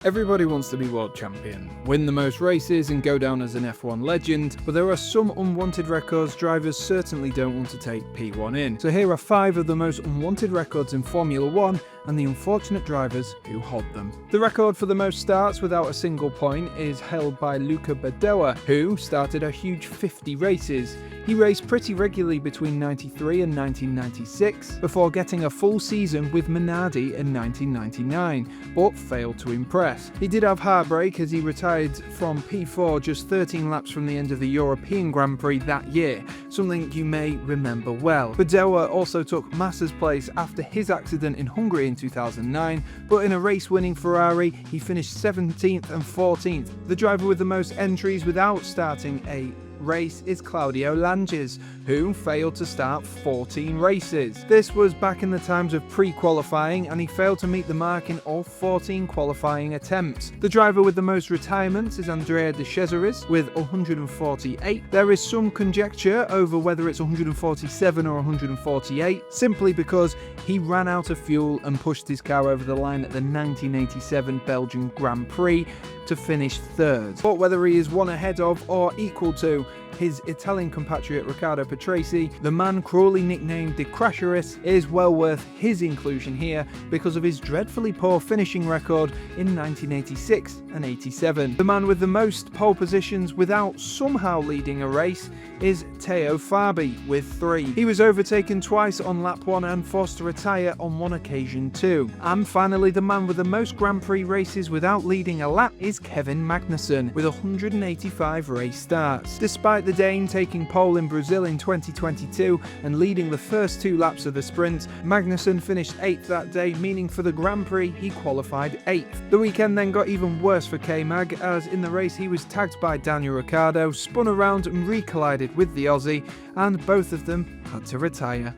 Everybody wants to be world champion, win the most races and go down as an F1 legend, but there are some unwanted records drivers certainly don't want to take P1 in. So here are 5 of the most unwanted records in Formula One and the unfortunate drivers who hold them. The record for the most starts without a single point is held by Luca Badoa, who started a huge 50 races. He raced pretty regularly between 93 and 1996, before getting a full season with Minardi in 1999, but failed to impress. He did have heartbreak as he retired from P4 just 13 laps from the end of the European Grand Prix that year, something you may remember well. Badoa also took Massa's place after his accident in Hungary in 2009, but in a race-winning Ferrari, he finished 17th and 14th. The driver with the most entries without starting a race is Claudio Langes, who failed to start 14 races. This was back in the times of pre-qualifying, and he failed to meet the mark in all 14 qualifying attempts. The driver with the most retirements is Andrea De Cesaris with 148. There is some conjecture over whether it's 147 or 148, simply because he ran out of fuel and pushed his car over the line at the 1987 Belgian Grand Prix to finish 3rd. But whether he is one ahead of or equal to his Italian compatriot Riccardo Patrese, the man cruelly nicknamed De Crasheris, is well worth his inclusion here because of his dreadfully poor finishing record in 1986 and 87. The man with the most pole positions without somehow leading a race is Teo Fabi with 3. He was overtaken twice on lap 1 and forced to retire on one occasion too. And finally, the man with the most Grand Prix races without leading a lap is Kevin Magnussen with 185 race starts. Despite the Dane taking pole in Brazil in 2022 and leading the first 2 laps of the sprint, Magnussen finished 8th that day, meaning for the Grand Prix he qualified 8th. The weekend then got even worse for K-Mag, as in the race he was tagged by Daniel Ricciardo, spun around and re-collided with the Aussie, and both of them had to retire.